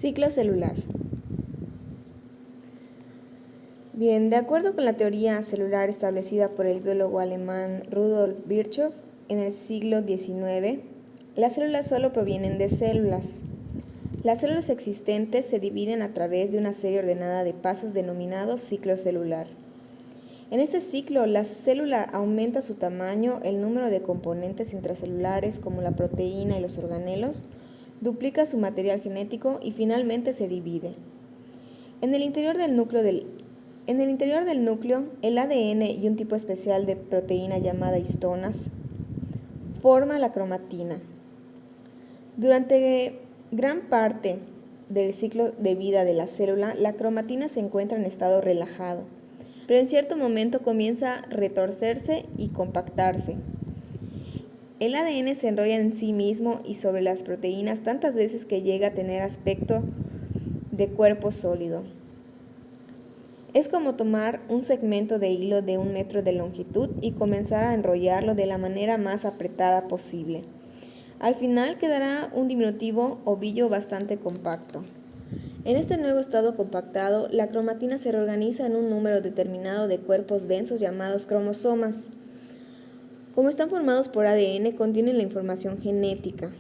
Ciclo celular. Bien, de acuerdo con la teoría celular establecida por el biólogo alemán Rudolf Virchow en el siglo XIX, las células solo provienen de células. Las células existentes se dividen a través de una serie ordenada de pasos denominados ciclo celular. En este ciclo, la célula aumenta su tamaño, el número de componentes intracelulares como la proteína y los organelos, duplica su material genético y finalmente se divide. En el interior del núcleo, el ADN y un tipo especial de proteína llamada histonas forma la cromatina. Durante gran parte del ciclo de vida de la célula, la cromatina se encuentra en estado relajado, pero en cierto momento comienza a retorcerse y compactarse. El ADN se enrolla en sí mismo y sobre las proteínas tantas veces que llega a tener aspecto de cuerpo sólido. Es como tomar un segmento de hilo de 1 metro de longitud y comenzar a enrollarlo de la manera más apretada posible. Al final quedará un diminutivo ovillo bastante compacto. En este nuevo estado compactado, la cromatina se reorganiza en un número determinado de cuerpos densos llamados cromosomas. Como están formados por ADN, contienen la información genética.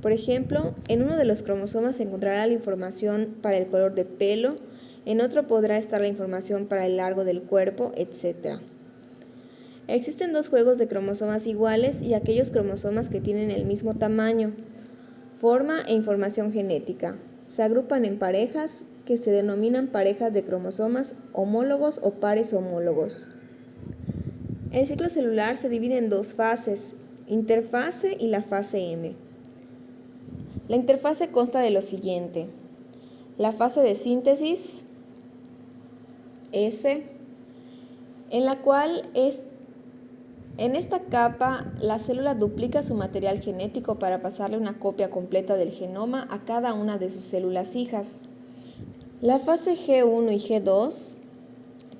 Por ejemplo, en uno de los cromosomas se encontrará la información para el color de pelo, en otro podrá estar la información para el largo del cuerpo, etc. Existen dos juegos de cromosomas iguales y aquellos cromosomas que tienen el mismo tamaño, forma e información genética. Se agrupan en parejas que se denominan parejas de cromosomas homólogos o pares homólogos. El ciclo celular se divide en dos fases, interfase y la fase M. La interfase consta de lo siguiente: la fase de síntesis, S, en la cual en esta capa la célula duplica su material genético para pasarle una copia completa del genoma a cada una de sus células hijas. La fase G1 y G2,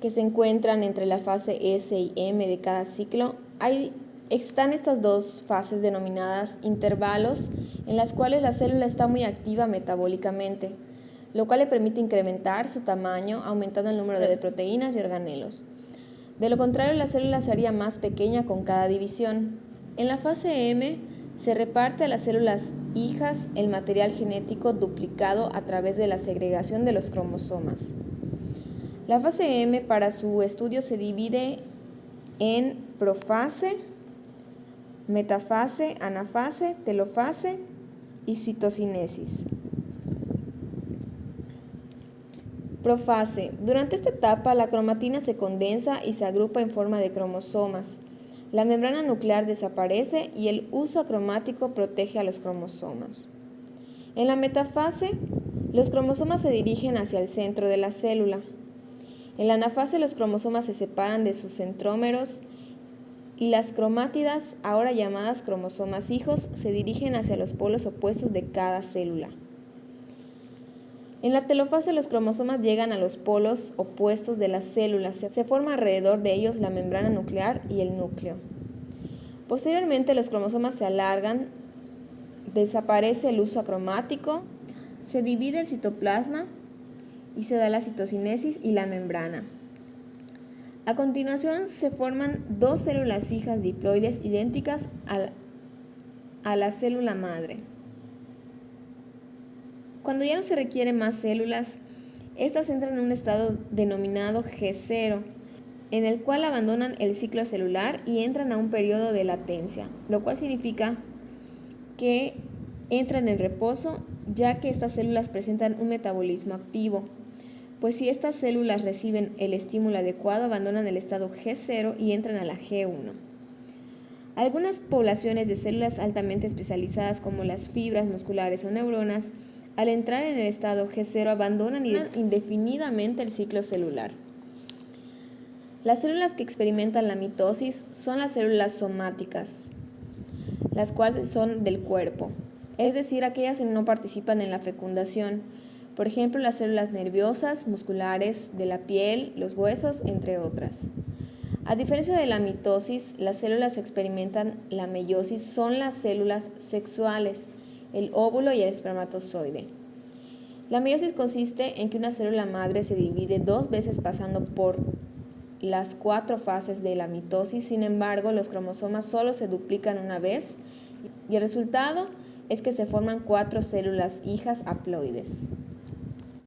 que se encuentran entre la fase S y M de cada ciclo, están estas dos fases denominadas intervalos, en las cuales la célula está muy activa metabólicamente, lo cual le permite incrementar su tamaño, aumentando el número de proteínas y organelos. De lo contrario, la célula se haría más pequeña con cada división. En la fase M se reparte a las células hijas el material genético duplicado a través de la segregación de los cromosomas. La fase M para su estudio se divide en profase, metafase, anafase, telofase y citocinesis. Profase. Durante esta etapa, la cromatina se condensa y se agrupa en forma de cromosomas. La membrana nuclear desaparece y el uso acromático protege a los cromosomas. En la metafase, los cromosomas se dirigen hacia el centro de la célula. En la anafase, los cromosomas se separan de sus centrómeros y las cromátidas, ahora llamadas cromosomas hijos, se dirigen hacia los polos opuestos de cada célula. En la telofase, los cromosomas llegan a los polos opuestos de las células. Se forma alrededor de ellos la membrana nuclear y el núcleo. Posteriormente, los cromosomas se alargan, desaparece el uso acromático, se divide el citoplasma y se da la citocinesis y la membrana. A continuación, se forman dos células hijas diploides idénticas a la célula madre. Cuando ya no se requieren más células, estas entran en un estado denominado G0, en el cual abandonan el ciclo celular y entran a un periodo de latencia, lo cual significa que entran en reposo, ya que estas células presentan un metabolismo activo, pues si estas células reciben el estímulo adecuado, abandonan el estado G0 y entran a la G1. Algunas poblaciones de células altamente especializadas, como las fibras musculares o neuronas, al entrar en el estado G0 abandonan indefinidamente el ciclo celular. Las células que experimentan la mitosis son las células somáticas, las cuales son del cuerpo, es decir, aquellas que no participan en la fecundación, por ejemplo, las células nerviosas, musculares, de la piel, los huesos, entre otras. A diferencia de la mitosis, las células que experimentan la meiosis son las células sexuales, el óvulo y el espermatozoide. La meiosis consiste en que una célula madre se divide 2 veces pasando por las 4 fases de la mitosis. Sin embargo, los cromosomas solo se duplican una vez y el resultado es que se forman 4 células hijas haploides.